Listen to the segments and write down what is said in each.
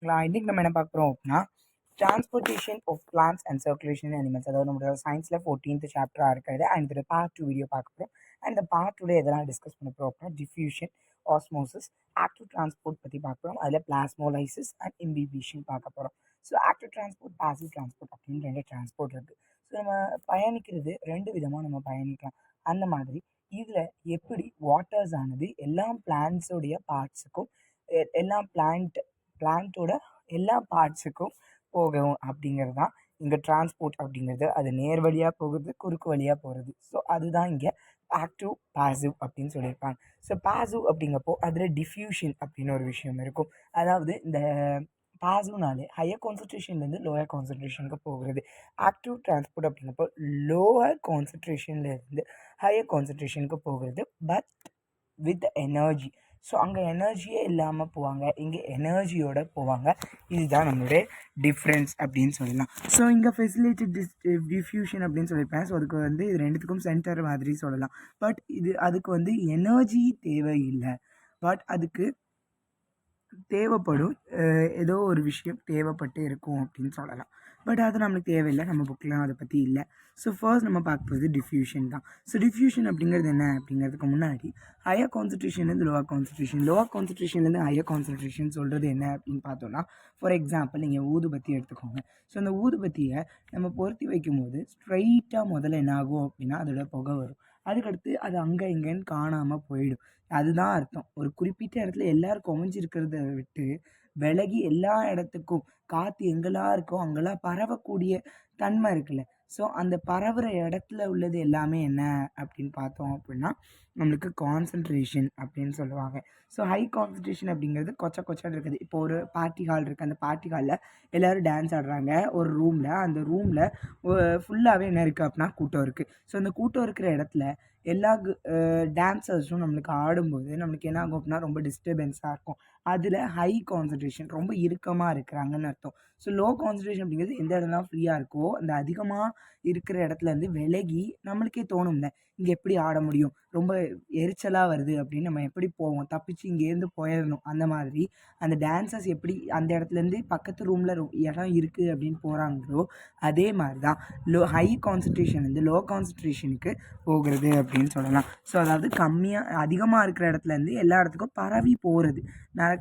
இன்னைக்கு நம்ம என்ன பார்க்க போகிறோம் அப்படின்னா transportation of plants and circulation animals, அதாவது நம்மளோட சயின்ஸில் 14th சாப்டராக இருக்கிறது. அண்ட் இதோட பார்ட் 2 வீடியோ பார்க்க போகிறோம். அண்ட் இந்த பார்ட் 2 எதெல்லாம் டிஸ்கஸ் பண்ண போகிறோம் அப்படின்னா டிஃப்யூஷன், ஆஸ்மோசிஸ், ஆக்டிவ் டிரான்ஸ்போர்ட் பற்றி பார்க்க போகிறோம். அதில் பிளாஸ்மோலைசிஸ் அண்ட் இம்பிபிஷன் பார்க்க போகிறோம். So active transport, passive transport அப்படின்னு 2 டிரான்ஸ்போர்ட் இருக்குது. ஸோ நம்ம பயணிக்கிறது 2 விதமாக நம்ம பயணிக்கலாம். அந்த மாதிரி இதில் எப்படி வாட்டர்ஸ் ஆனது எல்லா பிளான்ஸோடைய பார்ட்ஸுக்கும் எல்லா பிளான்ட்டோட எல்லா பார்ட்ஸுக்கும் போகும் அப்படிங்கிறது தான் இங்கே டிரான்ஸ்போர்ட் அப்படிங்கிறது. அது நேர் வழியாக போகுது, குறுக்கு வழியாக போகிறது. ஸோ அதுதான் இங்கே ஆக்டிவ், பாசிவ் அப்படின்னு சொல்லியிருப்பாங்க. ஸோ பாசிவ் அப்படிங்கப்போ அதில் டிஃப்யூஷன் அப்படின்னு ஒரு விஷயம் இருக்கும். அதாவது இந்த பாசிவ்னாலே ஹையர் கான்சன்ட்ரேஷன்லேருந்து லோயர் கான்சன்ட்ரேஷனுக்கு போகிறது. ஆக்டிவ் டிரான்ஸ்போர்ட் அப்படிங்கப்போ லோவர் கான்சன்ட்ரேஷன்லேருந்து ஹையர் கான்சன்ட்ரேஷனுக்கு போகிறது, பட் வித் எனர்ஜி. ஸோ அங்கே எனர்ஜியே இல்லாமல் போவாங்க, இங்கே எனர்ஜியோட போவாங்க. இதுதான் நம்மளுடைய டிஃப்ரென்ஸ் அப்படின்னு சொல்லலாம். ஸோ இங்கே ஃபெசிலிட்டேட் டிஃப்யூஷன் அப்படின்னு சொல்லியிருப்பேன். ஸோ அதுக்கு இது ரெண்டுத்துக்கும் சென்டர் மாதிரி சொல்லலாம். பட் அதுக்கு எனர்ஜி தேவையில்லை, பட் அதுக்கு தேவைப்படும் ஏதோ ஒரு விஷயம் தேவைப்பட்டு இருக்கும் அப்படின்னு சொல்லலாம். பட் அது நம்மளுக்கு தேவையில்லை, நம்ம புக்கெலாம் அதை பற்றி இல்லை. ஸோ ஃபர்ஸ்ட் நம்ம பார்க்க போகிறது டிஃப்யூஷன் தான். ஸோ டிஃப்யூஷன் அப்படிங்கிறது என்ன அப்படிங்கிறதுக்கு முன்னாடி ஹையர் கான்சன்ட்ரேஷன்லேருந்து லோவர் கான்சன்ட்ரேஷன்லேருந்து ஹையர் கான்சன்ட்ரேஷன் சொல்கிறது என்ன அப்படின்னு பார்த்தோன்னா, ஃபார் எக்ஸாம்பிள் நீங்கள் ஊதுபத்தி எடுத்துக்கோங்க. ஸோ அந்த ஊதுபத்தியை நம்ம பொருத்தி வைக்கும்போது ஸ்ட்ரைட்டாக முதல்ல என்ன ஆகும் அப்படின்னா அதோட புகை வரும். அதுக்கடுத்து அது அங்கே இங்கேன்னு காணாமல் போயிடும். அதுதான் அர்த்தம். ஒரு குறிப்பிட்ட இடத்துல எல்லோரும் குறைஞ்சிருக்கிறத விட்டு விலகி எல்லா இடத்துக்கும் காற்று எங்கெல்லாம் இருக்கோ அங்கெல்லாம் பரவக்கூடிய தன்மை இருக்குல்ல. ஸோ அந்த பரவுகிற இடத்துல உள்ளது எல்லாமே என்ன அப்படின்னு பார்த்தோம் அப்படின்னா நம்மளுக்கு கான்சன்ட்ரேஷன் அப்படின்னு சொல்லுவாங்க. ஸோ ஹை கான்சன்ட்ரேஷன் அப்படிங்கிறது கொச்சன்னு இருக்குது. இப்போ ஒரு பார்ட்டி ஹால் இருக்குது. அந்த பார்ட்டி ஹாலில் எல்லோரும் டான்ஸ் ஆடுறாங்க ஒரு ரூமில். அந்த ரூமில் ஃபுல்லாகவே என்ன இருக்குது அப்படின்னா கூட்டம் இருக்குது. ஸோ அந்த கூட்டம் இருக்கிற இடத்துல எல்லா டான்ஸர்ஸும் நம்மளுக்கு ஆடும்போது நம்மளுக்கு என்ன ஆகும் அப்படின்னா ரொம்ப டிஸ்டர்பன்ஸாக இருக்கும். அதில் ஹை கான்சன்ட்ரேஷன், ரொம்ப இறுக்கமாக இருக்கிறாங்கன்னு அர்த்தம். ஸோ லோ கான்சன்ட்ரேஷன் அப்படிங்கிறது எந்த இடம்லாம் ஃப்ரீயாக இருக்கோ அந்த அதிகமாக இருக்கிற இடத்துலேருந்து விலகி நம்மளுக்கே தோணும்ல, இங்கே எப்படி ஆட முடியும், ரொம்ப எரிச்சலாக வருது அப்படின்னு நம்ம எப்படி போவோம், தப்பிச்சு இங்கேருந்து போயிடணும். அந்த மாதிரி அந்த டான்ஸர்ஸ் எப்படி அந்த இடத்துலேருந்து பக்கத்து ரூமில் இடம் இருக்குது அப்படின்னு போகிறாங்களோ அதே மாதிரி தான் ஹை கான்சன்ட்ரேஷன்லேருந்து லோ கான்சன்ட்ரேஷனுக்கு போகிறது அப்படின்னு சொல்லலாம். ஸோ அதாவது அதிகமாக இருக்கிற இடத்துலேருந்து எல்லா இடத்துக்கும் பரவி போகிறது,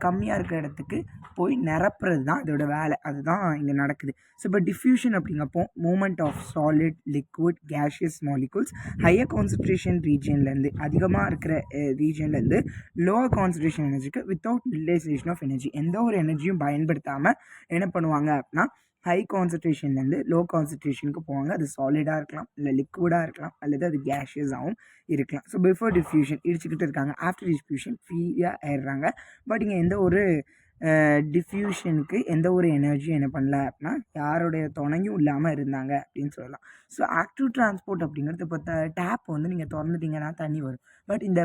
கம்மியாக இருக்கிற இடத்துக்கு போய் நிரப்புறது தான் இதோட வேலை. அதுதான் இங்கே நடக்குது. ஸோ இப்போ டிஃப்யூஷன் அப்படிங்கப்போ movement of solid, liquid, gaseous molecules higher concentration ரீஜன்லேருந்து அதிகமாக இருக்கிற ரீஜன்லேருந்து லோவர் கான்சன்ட்ரேஷன் எனர்ஜிக்கு வித்தவுட் யூட்டிலைசேஷன் ஆஃப் எனர்ஜி, எந்த ஒரு எனர்ஜியும் பயன்படுத்தாமல் என்ன பண்ணுவாங்க அப்படின்னா ஹை கான்சன்ட்ரேஷன்லேருந்து லோ கான்சன்ட்ரேஷனுக்கு போவாங்க. அது சாலிடாக இருக்கலாம், இல்லை லிக்விடாக இருக்கலாம், அல்லது அது கேஷியஸாகவும் இருக்கலாம். ஸோ பிஃபோர் டிஃப்யூஷன் இடிச்சுக்கிட்டு இருக்காங்க, ஆஃப்டர் டிஃப்யூஷன் ஃப்ரீயாக ஆயிடுறாங்க. பட் இங்கே எந்த ஒரு டிஃப்யூஷனுக்கு எந்த ஒரு எனர்ஜியும் என்ன பண்ணல அப்படின்னா யாருடைய துணையும் இல்லாமல் இருந்தாங்க அப்படின்னு சொல்லலாம். ஸோ ஆக்டிவ் டிரான்ஸ்போர்ட் அப்படிங்கிறது இப்போ டேப் நீங்கள் திறந்துட்டிங்கன்னா தண்ணி வரும். பட் இந்த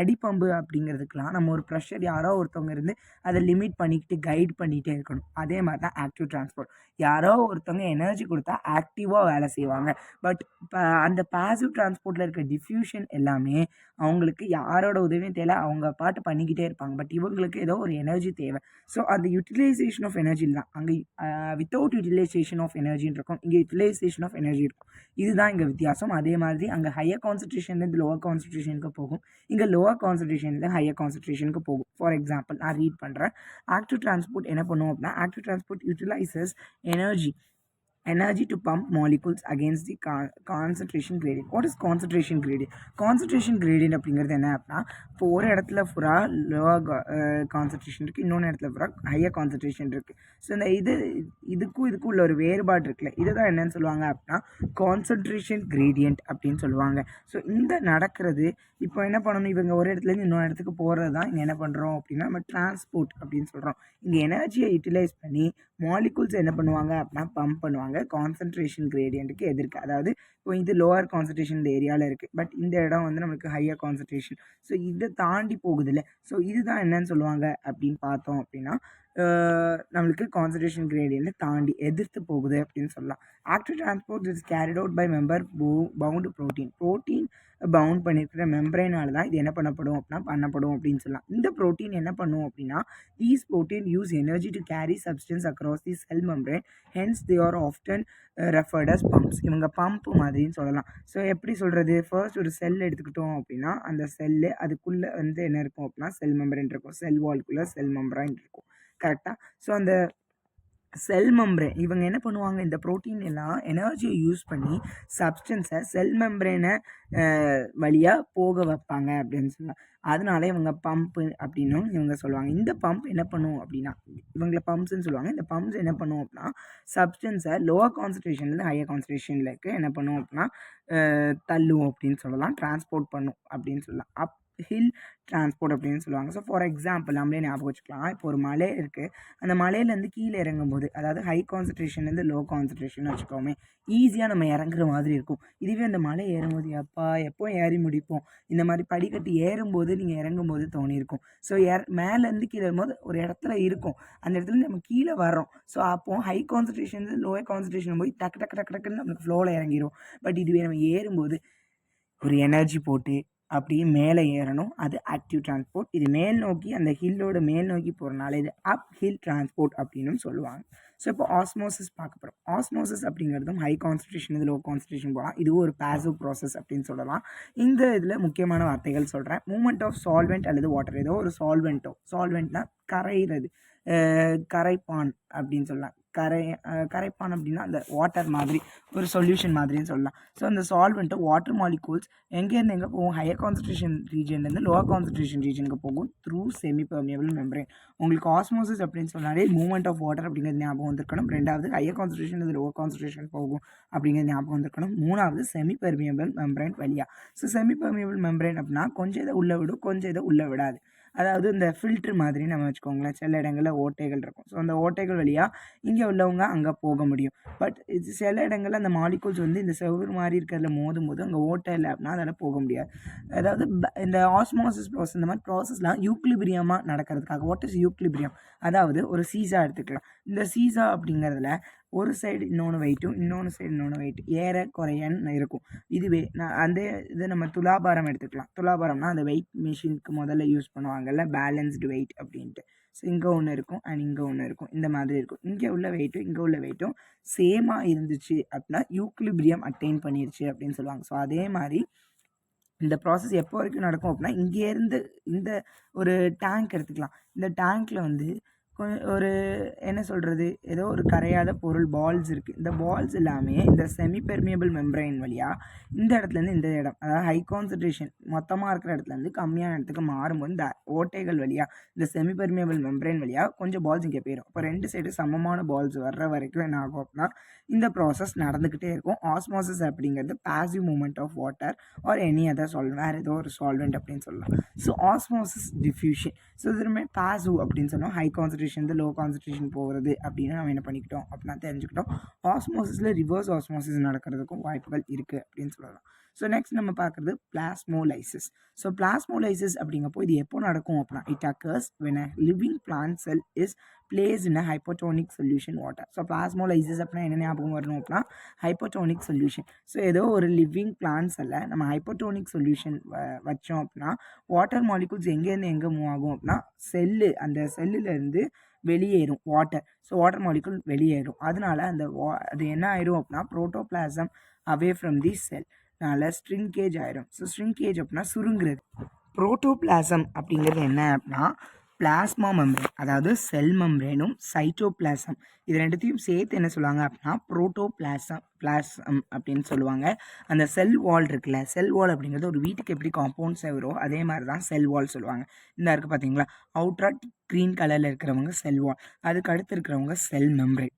அடிப்பம்பு அப்படிங்கிறதுக்கெலாம் நம்ம ஒரு ப்ரெஷர் யாரோ ஒருத்தவங்க இருந்து அதை லிமிட் பண்ணிக்கிட்டு கைட் பண்ணிகிட்டே இருக்கணும். அதே மாதிரி தான் ஆக்டிவ் டிரான்ஸ்போர்ட். யாரோ ஒருத்தவங்க எனர்ஜி கொடுத்தா ஆக்டிவாக வேலை செய்வாங்க. பட் இப்போ அந்த பாசிவ் டிரான்ஸ்போர்ட்டில் இருக்க டிஃப்யூஷன் எல்லாமே அவங்களுக்கு யாரோட உதவியும் தேவை, அவங்க பாட்டு பண்ணிக்கிட்டே இருப்பாங்க. பட் இவங்களுக்கு ஏதோ ஒரு எனர்ஜி தேவை. ஸோ அந்த யூட்டிலைசேஷன் ஆஃப் எனர்ஜி தான் அங்கே வித்தவுட் யூட்டிலைசேஷன் ஆஃப் எனர்ஜின்னு இருக்கும், இங்கே யூட்டிலைசேஷன் ஆஃப் எனர்ஜி இருக்கும். இதுதான் இங்கே வித்தியாசம். அதே மாதிரி அங்கே ஹையர் கான்சன்ட்ரேஷன்லேருந்து லோவர் கான்சன்ட்ரேஷனுக்கு போகும், இங்கே லோவர் கான்சன்ட்ரேஷன்லேருந்து ஹையர் கான்சன்ட்ரேஷனுக்கு போகும். ஃபார் எக்ஸாம்பிள் நான் ரீட் பண்ணுறேன். ஆக்டிவ் டிரான்ஸ்போர்ட் என்ன பண்ணுவோம் அப்படின்னா active transport utilises energy to pump molecules against the concentration gradient. What is concentration gradient? Concentration gradient அப்படிங்கிறது என்ன அப்படின்னா இப்போ ஒரு இடத்துல பூரா லோவர் கான்சன்ட்ரேஷன் இருக்குது, இன்னொன்று இடத்துல பூரா ஹையர் கான்சன்ட்ரேஷன் இருக்குது. ஸோ இந்த இதுக்கும் உள்ள ஒரு வேறுபாடு இருக்குல்ல, இதுதான் என்னன்னு சொல்லுவாங்க அப்படின்னா கான்சன்ட்ரேஷன் கிரேடியன்ட் அப்படின்னு சொல்லுவாங்க. ஸோ இந்த நடக்கிறது இப்போ என்ன பண்ணணும், இவங்க ஒரு இடத்துலேருந்து இன்னொரு இடத்துக்கு போகிறது தான் இங்கே என்ன பண்ணுறோம் அப்படின்னா நம்ம டிரான்ஸ்போர்ட் அப்படின்னு சொல்கிறோம். இங்கே எனர்ஜியை யூட்டிலைஸ் பண்ணி மாலிகூல்ஸ் என்ன பண்ணுவாங்க அப்படின்னா பம்ப் பண்ணுவாங்க கான்சன்ட்ரேஷன் கிரேடியண்ட்டுக்கு எதிர்க்க. அதாவது இப்போ இது லோவர் கான்சன்ட்ரேஷன் இந்த ஏரியாவில் இருக்குது, பட் இந்த இடம் நம்மளுக்கு ஹையர் கான்சன்ட்ரேஷன். ஸோ இதை தாண்டி போகுது இல்லை. ஸோ இதுதான் என்னன்னு சொல்லுவாங்க அப்படின்னு பார்த்தோம் அப்படின்னா நம்மளுக்கு கான்சன்ட்ரேஷன் கிரேடியன்ட் தாண்டி எதிர்த்து போகுது அப்படின்னு சொல்லலாம். Active transport is carried out by membrane bound protein bound பண்ணியிருக்கிற மெம்பரேனால தான் இது என்ன பண்ணப்படும் அப்படின்னா பண்ணப்படும் அப்படின்னு சொல்லலாம். இந்த ப்ரோட்டீன் என்ன பண்ணும் அப்படின்னா these protein use energy to carry substance across the cell membrane, hence they are often referred as pumps. இவங்க பம்ப் மாதிரின்னு சொல்லலாம். ஸோ எப்படி சொல்கிறது, ஃபர்ஸ்ட் ஒரு செல் எடுத்துக்கிட்டோம் அப்படின்னா அந்த செல்லு அதுக்குள்ளே வந்து என்ன இருக்கும் அப்படின்னா செல் மெம்பரேன் இருக்கும், செல் வால்குள்ளே செல் மெம்பரேன் இருக்கும். கரெக்டாக? ஸோ அந்த செல் மெம்பரேன் இவங்க என்ன பண்ணுவாங்க, இந்த ப்ரோட்டீன் எல்லாம் எனர்ஜியை யூஸ் பண்ணி சப்ஸ்டன்ஸை செல் மெம்பரேனை வழியாக போக வைப்பாங்க அப்படின்னு சொல்லலாம். அதனால இவங்க பம்ப்பு அப்படின்னும் இவங்க சொல்லுவாங்க. இந்த பம்ப் என்ன பண்ணும் அப்படின்னா இவங்களை பம்ப்ஸ்ன்னு சொல்லுவாங்க. இந்த பம்ப்ஸ் என்ன பண்ணும் அப்படின்னா சப்ஸ்டன்ஸை லோவர் கான்சன்ட்ரேஷன்லேருந்து ஹையர் கான்சன்ட்ரேஷனில் இருக்க என்ன பண்ணும் அப்படின்னா தள்ளுவோம் அப்படின்னு சொல்லலாம், டிரான்ஸ்போர்ட் பண்ணும் அப்படின்னு சொல்லலாம். ஹில் டிரான்ஸ்போர்ட் அப்படின்னு சொல்லுவாங்க. ஸோ ஃபார் எக்ஸாம்பிள் நம்மளே ஞாபகம் வச்சுக்கலாம். இப்போ ஒரு மலை இருக்குது, அந்த மலையிலேருந்து கீழே இறங்கும்போது அதாவது ஹை கான்சன்ட்ரேஷன்லேருந்து லோ கான்சன்ட்ரேஷன் வச்சுக்கோமே, ஈஸியாக நம்ம இறங்குற மாதிரி இருக்கும். இதுவே அந்த மலை ஏறும்போது எப்போ ஏறி முடிப்போம், இந்த மாதிரி படிக்கட்டு ஏறும்போது நீங்கள் இறங்கும்போது தோணியிருக்கும். ஸோ மேலேருந்து கீழே வரும்போது ஒரு இடத்துல இருக்கும், அந்த இடத்துல நம்ம கீழே வரோம். ஸோ அப்போது ஹை கான்சன்ட்ரேஷன் லோவர் கான்சன்ட்ரேஷன் போய் டக்கு டக்கு டக்கு டக்குன்னு நம்மளுக்கு ஃப்ளோவில் இறங்கிடும். பட் இதுவே நம்ம ஏறும்போது ஒரு எனர்ஜி போட்டு அப்படியே மேலே ஏறணும், அது ஆக்டிவ் டிரான்ஸ்போர்ட். இது மேல் நோக்கி அந்த ஹில்லோட மேல் நோக்கி போகிறனால இது அப் ஹில் டிரான்ஸ்போர்ட் அப்படின்னு சொல்லுவாங்க. ஸோ இப்போ ஆஸ்மோசிஸ் பார்க்க போகிறோம். ஆஸ்மோசிஸ் அப்படிங்கிறதும் ஹை கான்சன்ட்ரேஷன் இது லோ கான்சன்ட்ரேஷன் போகலாம். இதுவும் ஒரு பாசிவ் ப்ராசஸ் அப்படின்னு சொல்லலாம். இந்த இதில் முக்கியமான வார்த்தைகள் சொல்கிறேன். மூவ்மெண்ட் ஆஃப் சால்வெண்ட் அல்லது வாட்டர், ஏதோ ஒரு சால்வெண்ட்னா கரைகிறது, கரைப்பான் அப்படின்னு சொல்லலாம். கரைப்பான் அப்படின்னா அந்த வாட்டர் மாதிரி ஒரு சொல்யூஷன் மாதிரின்னு சொல்லலாம். ஸோ அந்த சால்வெண்ட்டு வாட்டர் மாலிகூல்ஸ் எங்கேருந்து எங்கே போகும், ஹையர் கான்சன்ட்ரேஷன் ரீஜன்லேருந்து லோவர் கான்சன்ட்ரேஷன் ரீஜனுக்கு போகும் த்ரூ செமி பெர்மியபிள் மெம்பரேன். உங்களுக்கு ஆஸ்மோசிஸ் அப்படின்னு சொன்னாலே மூவ்மெண்ட் ஆஃப் வாட்டர் அப்படிங்கிறது ஞாபகம் வந்திருக்கணும். ரெண்டாவது ஹையர் கான்சன்ட்ரேஷன் இது லோவர் கான்சன்ட்ரேஷன் போகும் அப்படிங்கிறது ஞாபகம் வந்திருக்கணும். மூணாவது செமி பெர்மியபிள் மெம்பரேன் வழியாக. ஸோ செமி பெர்மியபிள் மெம்பரேன் அப்படின்னா கொஞ்சம் இதை உள்ளே விடும், கொஞ்சம் இதை உள்ளே விடாது. அதாவது இந்த ஃபில்ட்ரு மாதிரி நம்ம வச்சுக்கோங்களேன். சில இடங்களில் ஓட்டைகள் இருக்கும். ஸோ அந்த ஓட்டைகள் வழியாக இங்கே உள்ளவங்க அங்கே போக முடியும். பட் இது சில இடங்களில் அந்த மாலிகூல்ஸ் வந்து இந்த செவுறு மாதிரி இருக்கிறதுல மோதும்போது அங்கே ஓட்டை இல்லை அப்படின்னா அதில் போக முடியாது. அதாவது இந்த ஆஸ்மோசிஸ் ப்ராசஸ் இந்த மாதிரி ப்ராசஸ்லாம் யூக்லிபிரியமாக நடக்கிறதுக்காக. What is equilibrium? அதாவது ஒரு சீசா எடுத்துக்கலாம். இந்த சீசா அப்படிங்கிறதுல ஒரு சைடு இன்னொன்று வெயிட்டும் இன்னொன்று சைடு இன்னொன்று வெயிட் ஏற குறையன்னு இருக்கும். இதுவே அந்த இதை நம்ம துலாபாரம் எடுத்துக்கலாம். துலாபாரம்னா அந்த வெயிட் மிஷினுக்கு முதல்ல யூஸ் பண்ணுவாங்கல்ல, பேலன்ஸ்டு வெயிட் அப்படின்ட்டு. ஸோ இங்கே ஒன்று இருக்கும் அண்ட் இங்கே ஒன்று இருக்கும், இந்த மாதிரி இருக்கும். இங்கே உள்ள வெயிட்டும் இங்கே உள்ள வெயிட்டும் சேமாக இருந்துச்சு அப்படின்னா யூக்லிபிரியம் அட்டைன் பண்ணிருச்சு அப்படின்னு சொல்லுவாங்க. ஸோ அதே மாதிரி இந்த ப்ராசஸ் எப்போ வரைக்கும் நடக்கும் அப்படின்னா இங்கேருந்து இந்த ஒரு டேங்க் எடுத்துக்கலாம். இந்த டேங்க்கில் வந்து ஒரு என்ன சொல்கிறது, ஏதோ ஒரு கரையாத பொருள் பால்ஸ் இருக்குது. இந்த பால்ஸ் எல்லாமே இந்த செமி பெர்மியபிள் மெம்பரைன் வழியாக இந்த இடத்துலேருந்து இந்த இடம், அதாவது ஹை கான்சன்ட்ரேஷன் மொத்தமாக இருக்கிற இடத்துலேருந்து கம்மியான இடத்துக்கு மாறும்போது இந்த ஓட்டைகள் வழியாக இந்த செமி பெர்மியபிள் மெம்பரைன் வழியாக கொஞ்சம் பால்ஸ் இங்கே போயிடும். இப்போ ரெண்டு சைடு சமமான பால்ஸ் வர்ற வரைக்கும் என்ன ஆகும் அப்படின்னா இந்த ப்ராசஸ் நடந்துக்கிட்டே இருக்கும். ஆஸ்மோசிஸ் அப்படிங்கிறது passive movement of water or any other solvent, வேறு ஏதோ ஒரு சால்வெண்ட் அப்படின்னு சொல்லலாம். So osmosis diffusion. ஸோ இதுமே பாசிவ் அப்படின்னு சொன்னோம். ஹை கான்சன்ட்ரேஷன் லோ கான்சன்ட்ரேஷன் போகிறது அப்படின்னு நம்ம என்ன பண்ணிக்கிட்டோம் அப்படின்னா தெரிஞ்சுக்கிட்டோம். ஆஸ்மோசிஸில் ரிவர்ஸ் ஆஸ்மோசிஸ் நடக்கிறதுக்கும் வாய்ப்புகள் இருக்குது அப்படின்னு சொல்லலாம். ஸோ நெக்ஸ்ட் நம்ம பார்க்குறது பிளாஸ்மோலைசிஸ். ஸோ பிளாஸ்மோலைசிஸ் அப்படிங்கப்போ இது எப்போ நடக்கும் அப்படின்னா it occurs when a living plant cell is placed in a hypotonic solution water. So plasmolysis அப்படின்னா என்ன ஞாபகம் வரணும் அப்படின்னா ஹைப்போட்டோனிக் சொல்யூஷன். ஸோ ஏதோ ஒரு லிவிங் பிளான்ட் செல்லை நம்ம ஹைப்போட்டோனிக் சொல்யூஷன் வச்சோம் அப்படின்னா வாட்டர் மாலிகூல்ஸ் எங்கேருந்து எங்கே மூவ் ஆகும் அப்படின்னா அந்த செல்லுலேருந்து வெளியேறும் வாட்டர். ஸோ வாட்டர் மாலிகூல் வெளியேறும். அதனால அது என்ன ஆயிரும் அப்படின்னா protoplasm away from the sell shrinkage ஆயிரும். ஸோ ஸ்ட்ரிங்கேஜ் அப்படின்னா சுருங்குறது. புரோட்டோபிளாசம் அப்படிங்கிறது என்ன அப்படின்னா பிளாஸ்மா மெம்பரேன், அதாவது செல் மெம்பரேனும் சைட்டோபிளாசம் இது ரெண்டுத்தையும் சேர்த்து என்ன சொல்லுவாங்க அப்படின்னா புரோட்டோபிளாசம் அப்படின்னு சொல்லுவாங்க. அந்த செல் வால் இருக்குல்ல, செல் வால் அப்படிங்கிறது ஒரு வீட்டுக்கு எப்படி காம்பவுண்ட் செவரோ அதே மாதிரி தான் செல் வால் சொல்லுவாங்க. இந்த இருக்குது பார்த்தீங்களா, அவுட்ரா க்ரீன் கலரில் இருக்கிறவங்க செல் வால், அதுக்கு அடுத்து இருக்கிறவங்க செல் மெம்பரேன்.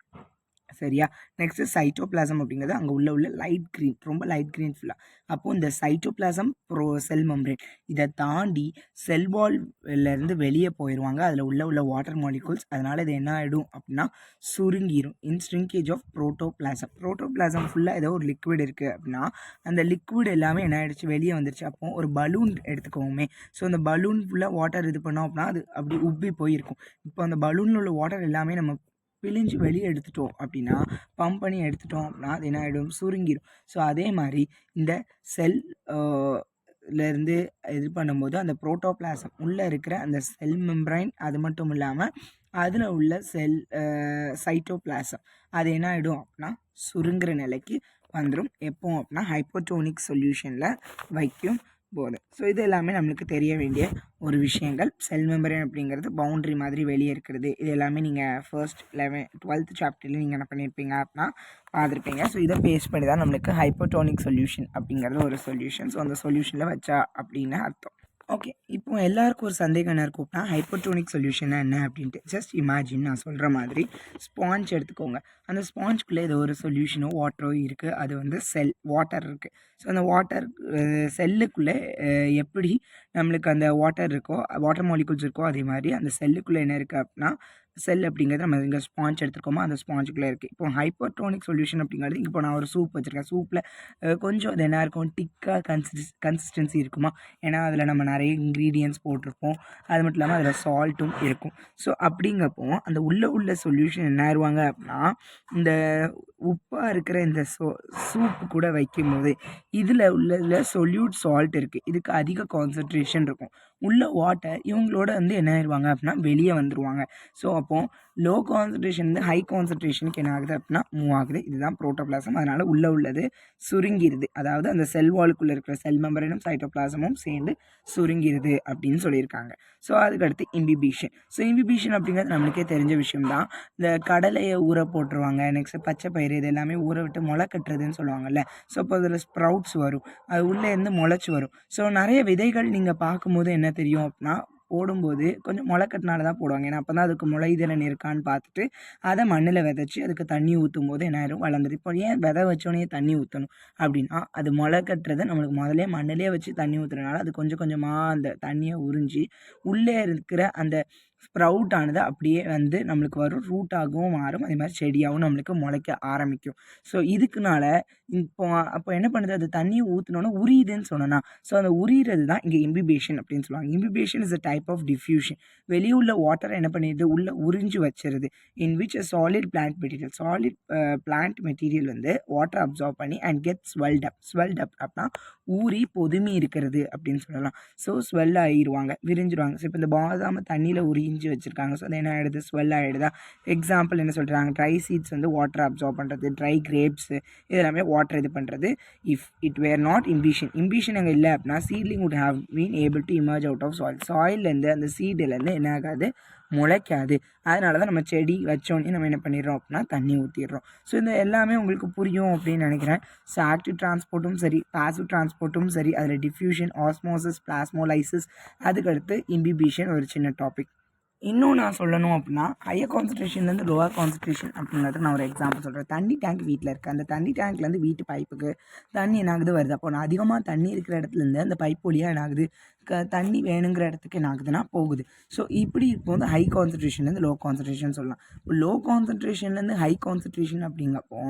சரியா? நெக்ஸ்ட்டு சைட்டோபிளாசம் அப்படிங்கிறது அங்கே உள்ள லைட் க்ரீன், ரொம்ப லைட் க்ரீன் ஃபுல்லாக. அப்போது இந்த சைட்டோபிளாசம் செல் மெம்பரேன் இதை தாண்டி செல் வால்லேருந்து வெளியே போயிடுவாங்க. அதில் உள்ள வாட்டர் மாலிகூல்ஸ். அதனால் இது என்ன ஆகிடும் அப்படின்னா சுருங்கிடும். இன் ஷ்ரிங்கேஜ் ஆஃப் புரோட்டோபிளாசம். புரோட்டோபிளாசம் ஃபுல்லாக ஏதோ ஒரு லிக்விட் இருக்குது அப்படின்னா அந்த லிக்விட் எல்லாமே என்ன ஆகிடுச்சு, வெளியே வந்துருச்சு. அப்போது ஒரு பலூன் எடுத்துக்கோமே. ஸோ அந்த பலூன் ஃபுல்லாக வாட்டர் இது பண்ணோம் அப்படின்னா அது அப்படி உப்பி போயிருக்கும். இப்போ அந்த பலூனில் உள்ள வாட்டர் எல்லாமே நம்ம பிழிஞ்சு வெளியே எடுத்துட்டோம் அப்படின்னா, பம்ப் பண்ணி எடுத்துட்டோம் அப்படின்னா அது என்ன ஆகிடும், சுருங்கிடும். ஸோ அதே மாதிரி இந்த செல் லேருந்து இது பண்ணும்போது அந்த புரோட்டோபிளாசம் உள்ளே இருக்கிற அந்த செல் மெம்பரைன், அது மட்டும் இல்லாமல் அதில் உள்ள சைட்டோபிளாசம் அது என்ன ஆகிடும் அப்படின்னா சுருங்குற நிலைக்கு வந்துடும். எப்போ அப்படின்னா ஹைப்போடோனிக் சொல்யூஷனில் வைக்கும் போது. ஸோ இது எல்லாமே நம்மளுக்கு தெரிய வேண்டிய ஒரு விஷயங்கள். செல் மெம்பரேன் அப்படிங்கிறது பவுண்ட்ரி மாதிரி வெளியே இருக்கிறது. இது எல்லாமே நீங்கள் ஃபர்ஸ்ட் 12th சாப்டர்லேயும் நீங்கள் என்ன பண்ணியிருப்பீங்க அப்படின்னா பார்த்துருப்பீங்க. ஸோ இதை பேஸ் பண்ணி தான் நம்மளுக்கு ஹைப்போடோனிக் சொல்யூஷன் அப்படிங்கிறது ஒரு சொல்யூஷன். ஸோ அந்த சொல்யூஷனில் வச்சா அப்படின்னு அர்த்தம். ஓகே, இப்போ எல்லாருக்கும் ஒரு சந்தேகம் என்ன இருக்கும் அப்படின்னா ஹைப்போடோனிக் சொல்யூஷன் என்ன அப்படின்ட்டு. ஜஸ்ட் இமேஜின் நான் சொல்கிற மாதிரி ஸ்பாஞ்ச் எடுத்துக்கோங்க. அந்த ஸ்பாஞ்சுக்குள்ளே ஏதோ ஒரு சொல்யூஷனோ வாட்டரோ இருக்குது. அது வந்து வாட்டர் இருக்குது. ஸோ அந்த வாட்டர் செல்லுக்குள்ளே எப்படி நம்மளுக்கு அந்த வாட்டர் மாலிகூல்ஸ் இருக்கோ அதே மாதிரி அந்த செல்லுக்குள்ளே என்ன இருக்குது அப்படின்னா செல் அப்படிங்கிறது நம்ம இங்கே ஸ்பாஞ்ச் எடுத்துருக்கோமோ அந்த ஸ்பாஞ்சுக்குள்ளே இருக்குது. இப்போ ஹைப்போடோனிக் சொல்யூஷன் அப்படிங்கிறது இப்போ நான் ஒரு சூப் வச்சுருக்கேன். சூப்பில் கொஞ்சம் அது என்ன இருக்கும், திக்காக கன்சிஸ்டன்சி இருக்குமா. ஏன்னா அதில் நம்ம நிறைய இன்க்ரீடியன்ட்ஸ் போட்டிருப்போம். அது மட்டும் இல்லாமல் அதில் சால்ட்டும் இருக்கும். ஸோ அப்படிங்கப்போ அந்த உள்ள சொல்யூஷன் என்ன ஆயிடுவாங்க அப்படின்னா இந்த உப்பாக இருக்கிற இந்த சூப்பு கூட வைக்கும்போது இதில் சொல்யூட் சால்ட் இருக்குது. இதுக்கு அதிக கான்சன்ட்ரேஷன் இருக்கும். உள்ள வாட்டர் இவங்களோட வந்து என்ன ஆயிடுவாங்க அப்படின்னா வெளியே வந்துடுவாங்க. ஸோ அப்போது லோ கான்சன்ட்ரேஷன் வந்து ஹை கான்சன்ட்ரேஷனுக்கு என்ன ஆகுது அப்படின்னா மூவ் ஆகுது. இதுதான் புரோட்டோபிளாசம். அதனால் உள்ளது சுருங்கிடுது. அதாவது அந்த செல் வாலுக்குள்ளே இருக்கிற செல் மெம்பரேனும் சைட்டோபிளாசமும் சேர்ந்து சுருங்கிடுது அப்படின்னு சொல்லியிருக்காங்க. ஸோ அதுக்கடுத்து இம்பிபிஷன். ஸோ இம்பிபிஷன் அப்படிங்கிறது நம்மளுக்கே தெரிஞ்ச விஷயம்தான். இந்த கடலையை ஊற போட்டுருவாங்க. நெக்ஸ்ட் பச்சை பயிறு இது எல்லாமே ஊற விட்டு முளை கட்டுறதுன்னு சொல்லுவாங்கல்ல. ஸோ அப்போ அதில் ஸ்ப்ரவுட்ஸ் வரும். அது உள்ளேருந்து முளைச்சி வரும். ஸோ நிறைய விதைகள் நீங்கள் பார்க்கும்போது என்ன தெரியும் அப்படின்னா போடும்போது கொஞ்சம் முளைக்கட்டினால தான் போடுவாங்க. ஏன்னா அப்போ தான் அதுக்கு முளைதிறன் இருக்கான்னு பார்த்துட்டு அதை மண்ணில் விதைச்சி அதுக்கு தண்ணி ஊற்றும் போது என்ன ஆயிரும், வளர்ந்துடும். இப்போ ஏன் விதை வச்சோடனே தண்ணி ஊற்றணும் அப்படின்னா அது முளை கட்டுறது நம்மளுக்கு முதலே மண்ணிலே வச்சு தண்ணி ஊற்றுறதுனால அது கொஞ்சம் கொஞ்சமாக அந்த தண்ணியை உறிஞ்சி உள்ளே இருக்கிற அந்த ஸ்ப்ரவுட் ஆனது அப்படியே வந்து நம்மளுக்கு வரும். ரூட்டாகவும் மாறும். அதே மாதிரி செடியாகவும் நம்மளுக்கு முளைக்க ஆரம்பிக்கும். ஸோ இதுக்குனால அப்போ என்ன பண்ணுது, அது தண்ணியை ஊற்றினோன்னா உரியுதுன்னு சொன்னோன்னா, ஸோ அந்த உரியிறது தான் இங்கே இம்பிபேஷன் அப்படின்னு சொல்லுவாங்க. Imbibition is a type of diffusion. வெளியே உள்ள வாட்டரை என்ன பண்ணிடுது, உள்ளே உறிஞ்சு வச்சிருது. In which a solid plant material வந்து வாட்டர் அப்சார்ப் பண்ணி அண்ட் கெட் ஸ்வெல்ட் அப் அப்படின்னா ஊறி பொதுமி இருக்கிறது அப்படின்னு சொல்லலாம். ஸோ ஸ்வெல் ஆகிடுவாங்க, விரிஞ்சிடுவாங்க. ஸோ இப்போ இந்த பாதாம தண்ணியில் உறிஞ்சி வச்சுருக்காங்க. ஸோ அது என்ன ஆகிடுது, ஸ்வெல் ஆகிடுதா. எக்ஸாம்பிள் என்ன சொல்கிறாங்க, ட்ரை சீட்ஸ் வந்து வாட்டர் அப்சார்ப் பண்ணுறது, ட்ரை கிரேப்ஸு இதெல்லாமே வாட்டர் இது பண்ணுறது. இஃப் இட் வேர் நாட் இம்பிஷன் அங்கே இல்லை அப்படின்னா seedling would have been able to emerge out of soil. சாயிலேருந்து அந்த சீடுலேருந்து என்ன ஆகாது, முளைக்காது. அதனால தான் நம்ம செடி வச்சோன்னே நம்ம என்ன பண்ணிடுறோம் அப்படின்னா தண்ணி ஊற்றிடுறோம். ஸோ இந்த எல்லாமே உங்களுக்கு புரியும் அப்படின்னு நினைக்கிறேன். ஸோ ஆக்டிவ் டிரான்ஸ்போர்ட்டும் சரி, பாசிவ் டிரான்ஸ்போர்ட்டும் சரி, அதில் டிஃப்யூஷன், ஆஸ்மோசிஸ், பிளாஸ்மோலைசிஸ், அதுக்கடுத்து இம்பிபிஷன் ஒரு சின்ன டாபிக். இன்னும் நான் சொல்லணும் அப்படின்னா ஹையர் கான்சன்ட்ரேஷன்லேருந்து லோவர் கான்சன்ட்ரேஷன் அப்படிங்கிறது நான் ஒரு எக்ஸாம்பிள் சொல்கிறேன். தண்ணி டேங்க் வீட்டில் இருக்குது. அந்த தண்ணி டேங்க்லேருந்து வீட்டு பைப்புக்கு தண்ணி என்ன ஆகுது வருது. அப்போ நான் அதிகமாக தண்ணி இருக்கிற இடத்துலேருந்து அந்த பைப் வழியாக என்ன ஆகுது, தண்ணி வேணுங்கிற இடத்துக்கு என்ன ஆகுதுன்னா போகுது. ஸோ இப்படி இப்போ வந்து ஹை கான்சன்ட்ரேஷன்லேருந்து லோ கான்சன்ட்ரேஷன் சொல்லலாம். இப்போ லோ கான்சன்ட்ரேஷன்லேருந்து ஹை கான்சன்ட்ரேஷன் அப்படிங்கப்போ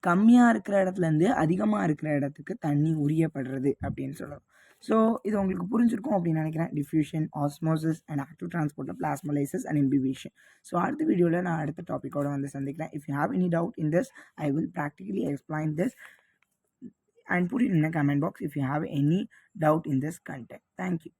கம்மியாக இருக்கிற இடத்துலேருந்து அதிகமாக இருக்கிற இடத்துக்கு தண்ணி உரியப்படுறது அப்படின்னு சொல்லலாம். ஸோ இது உங்களுக்கு புரிஞ்சிருக்கும் அப்படின்னு நினைக்கிறேன். Diffusion, osmosis and active transport, plasmolysis and imbibition. So அடுத்த வீடியோவில் நான் அடுத்த டாப்பிக்கோட வந்து சந்திக்கிறேன். If you have any doubt in this, I will practically explain this and put it in the comment box if you have any doubt in this content. Thank you.